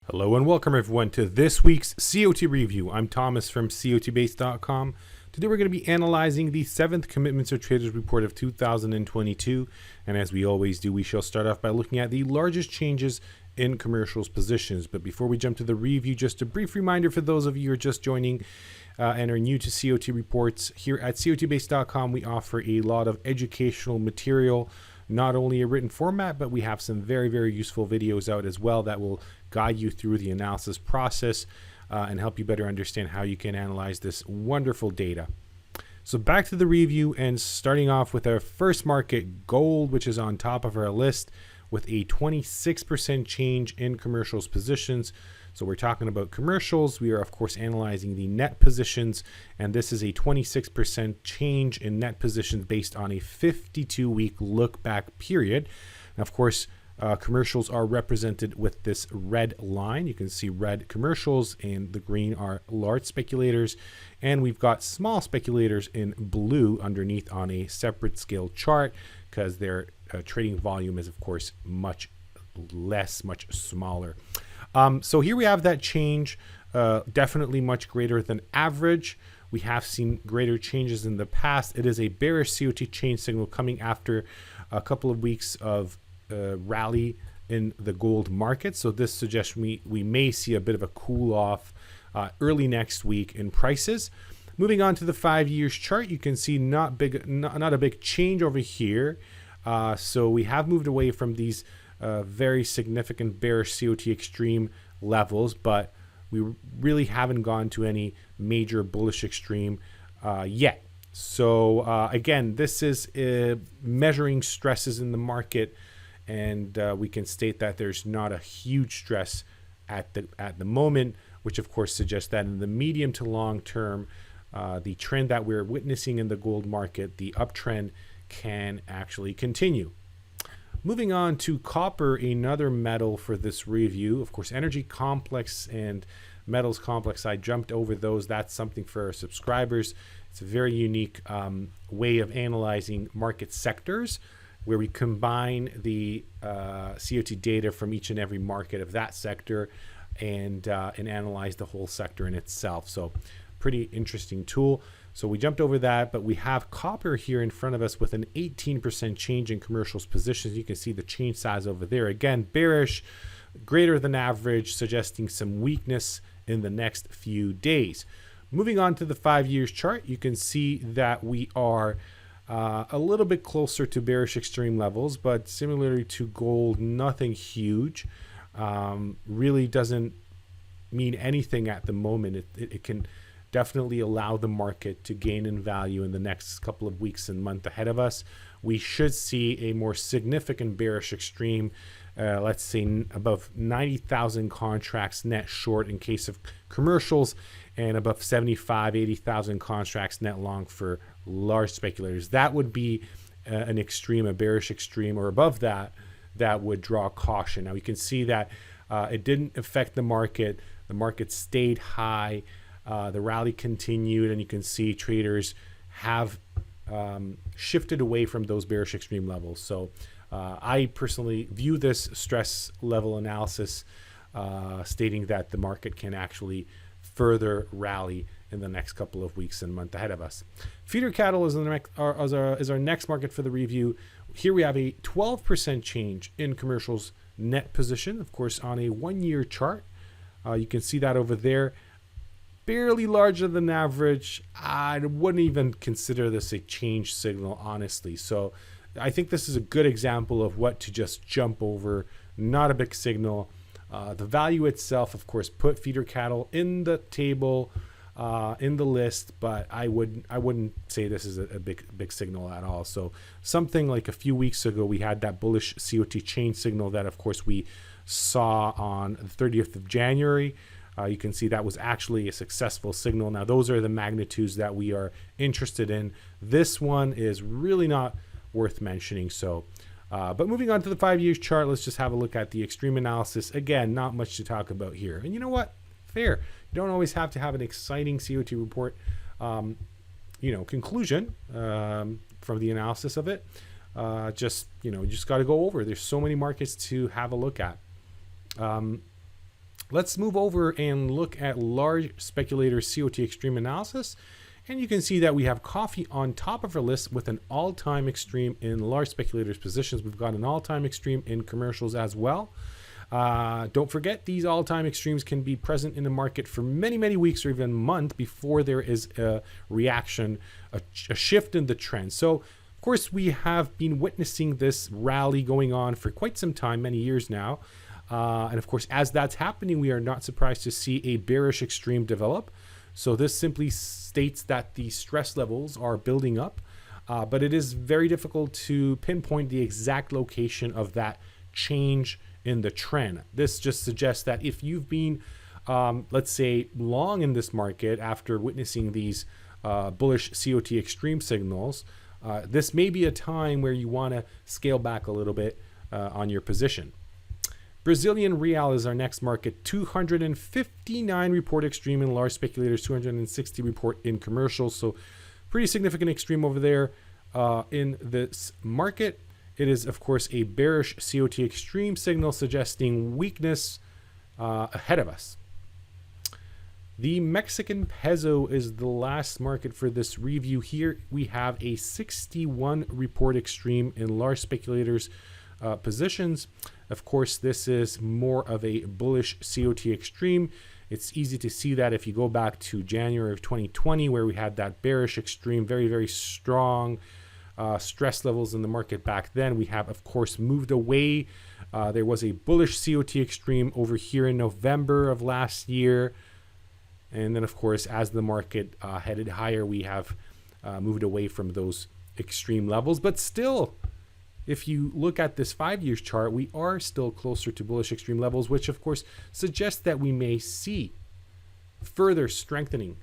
Hello and welcome everyone to this week's COT review. I'm Thomas from COTbase.com. Today we're going to be analyzing the 7th Commitments of Traders report of 2022. And as we always do, we shall start off by looking at the largest changes in commercials positions. But before we jump to the review, just a brief reminder for those of you who are just joining and are new to COT reports. Here at COTbase.com, we offer a lot of educational material, not only a written format, but we have some very, very useful videos out as well that will guide you through the analysis process and help you better understand how you can analyze this wonderful data. So back to the review, and starting off with our first market, gold, which is on top of our list with a 26% change in commercials positions. So we're talking about commercials. We are, of course, analyzing the net positions, and this is a 26% change in net positions based on a 52-week look-back period. Now, of course, commercials are represented with this red line. You can see red commercials, and the green are large speculators, and we've got small speculators in blue underneath on a separate scale chart because their trading volume is, of course, much less, much smaller. So here we have that change, definitely much greater than average. We have seen greater changes in the past. It is a bearish COT change signal coming after a couple of weeks of rally in the gold market. So this suggests we may see a bit of a cool off early next week in prices. Moving on to the 5 years chart, you can see not a big change over here. So we have moved away from these very significant bearish COT extreme levels, but we really haven't gone to any major bullish extreme yet. So again, this is measuring stresses in the market, and we can state that there's not a huge stress at the moment, which of course suggests that in the medium to long term, the trend that we're witnessing in the gold market, the uptrend, can actually continue. Moving on to copper, another metal for this review. Of course, energy complex and metals complex, I jumped over those. That's something for our subscribers. It's a very unique way of analyzing market sectors, where we combine the COT data from each and every market of that sector and analyze the whole sector in itself. So pretty interesting tool. So we jumped over that, but we have copper here in front of us with an 18% change in commercials positions. You can see the change size over there. Again, bearish, greater than average, suggesting some weakness in the next few days. Moving on to the 5 years chart, you can see that we are a little bit closer to bearish extreme levels, but similarly to gold, nothing huge. Really doesn't mean anything at the moment. It can definitely allow the market to gain in value in the next couple of weeks and month ahead of us. We should see a more significant bearish extreme, let's say above 90,000 contracts net short in case of commercials, and above 80,000 contracts net long for large speculators. That would be an extreme, a bearish extreme, or above that, that would draw caution. Now you can see that it didn't affect the market. The market stayed high. The rally continued, and you can see traders have shifted away from those bearish extreme levels. So I personally view this stress level analysis stating that the market can actually further rally in the next couple of weeks and month ahead of us. Feeder cattle is our next market for the review. Here we have a 12% change in commercials net position, of course, on a 1 year chart. You can see that over there. Barely larger than average. I wouldn't even consider this a change signal, honestly. So I think this is a good example of what to just jump over. Not a big signal. The value itself, of course, put feeder cattle in the table, in the list, but I wouldn't say this is a big signal at all. So something like a few weeks ago, we had that bullish COT change signal that, of course, we saw on the 30th of January. You can see that was actually a successful signal. Now, those are the magnitudes that we are interested in. This one is really not worth mentioning. So, but moving on to the 5 years chart, let's just have a look at the extreme analysis. Again, not much to talk about here. And you know what? Fair. You don't always have to have an exciting COT report, conclusion from the analysis of it. You just got to go over. There's so many markets to have a look at. Let's move over and look at large speculator COT Extreme analysis. And you can see that we have coffee on top of our list with an all-time extreme in large speculators positions. We've got an all-time extreme in commercials as well. Don't forget, these all-time extremes can be present in the market for many, many weeks or even months before there is a reaction, a shift in the trend. So, of course, we have been witnessing this rally going on for quite some time, many years now. And of course, as that's happening, we are not surprised to see a bearish extreme develop. So this simply states that the stress levels are building up, but it is very difficult to pinpoint the exact location of that change in the trend. This just suggests that if you've been, let's say, long in this market after witnessing these bullish COT extreme signals, this may be a time where you want to scale back a little bit on your position. Brazilian Real is our next market. 259 report extreme in large speculators, 260 report in commercials. So pretty significant extreme over there in this market. It is, of course, a bearish COT extreme signal suggesting weakness ahead of us. The Mexican peso is the last market for this review. Here we have a 61 report extreme in large speculators positions. Of course, this is more of a bullish COT extreme. It's easy to see that if you go back to January of 2020, where we had that bearish extreme, very, very strong stress levels in the market back then. We have, of course, moved away. There was a bullish COT extreme over here in November of last year. And then, of course, as the market headed higher, we have moved away from those extreme levels. But still, if you look at this 5-year chart, we are still closer to bullish extreme levels, which of course suggests that we may see further strengthening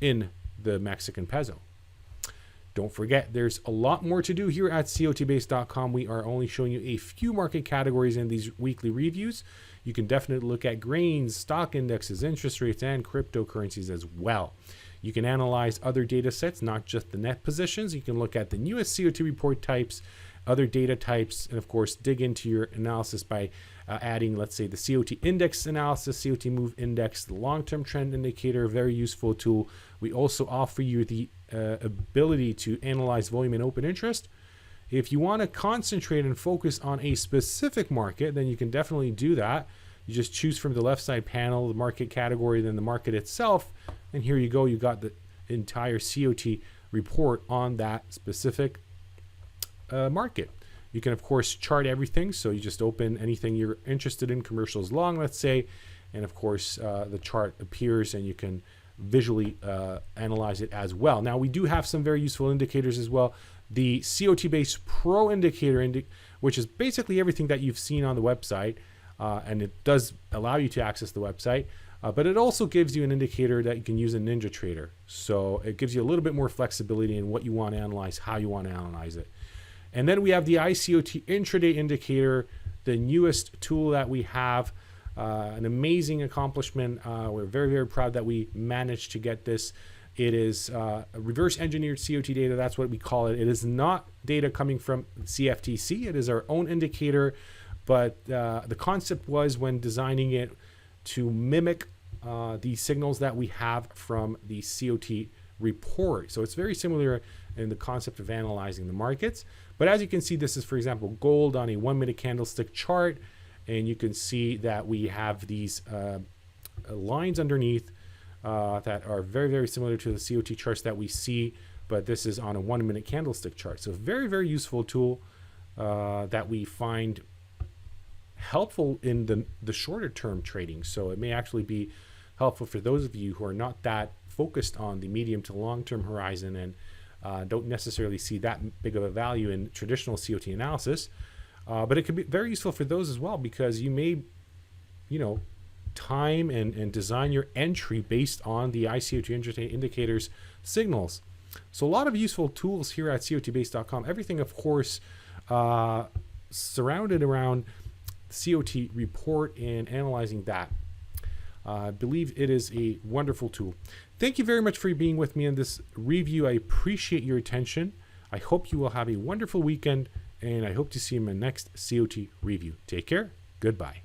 in the Mexican peso. Don't forget, there's a lot more to do here at COTbase.com. We are only showing you a few market categories in these weekly reviews. You can definitely look at grains, stock indexes, interest rates, and cryptocurrencies as well. You can analyze other data sets, not just the net positions. You can look at the newest COT report types, other data types, and of course dig into your analysis by adding, let's say, the COT index analysis, COT move index, the long-term trend indicator, very useful tool. We also offer you the ability to analyze volume and open interest. If you want to concentrate and focus on a specific market, then you can definitely do that. You just choose from the left side panel the market category, then the market itself, and here you go. You got the entire COT report on that specific market. You can, of course, chart everything. So you just open anything you're interested in, commercials long, let's say, and of course the chart appears and you can visually analyze it as well. Now we do have some very useful indicators as well. The COT Base Pro indicator, which is basically everything that you've seen on the website, and it does allow you to access the website, but it also gives you an indicator that you can use in NinjaTrader. So it gives you a little bit more flexibility in what you want to analyze, how you want to analyze it. And then we have the ICOT intraday indicator, the newest tool that we have, an amazing accomplishment. We're very, very proud that we managed to get this. It is a reverse engineered COT data. That's what we call it. It is not data coming from CFTC. It is our own indicator. But the concept was, when designing it, to mimic the signals that we have from the COT report. So it's very similar in the concept of analyzing the markets. But as you can see, this is, for example, gold on a 1-minute candlestick chart. And you can see that we have these lines underneath that are very, very similar to the COT charts that we see. But this is on a 1-minute candlestick chart. So very, very useful tool that we find helpful in the shorter term trading. So it may actually be helpful for those of you who are not that focused on the medium to long term horizon and don't necessarily see that big of a value in traditional COT analysis. But it can be very useful for those as well, because you may, time and design your entry based on the ICOT intraday indicators signals. So a lot of useful tools here at COTbase.com. Everything, of course, surrounded around COT report and analyzing that. I believe it is a wonderful tool. Thank you very much for being with me in this review. I appreciate your attention. I hope you will have a wonderful weekend, and I hope to see you in my next COT review. Take care. Goodbye.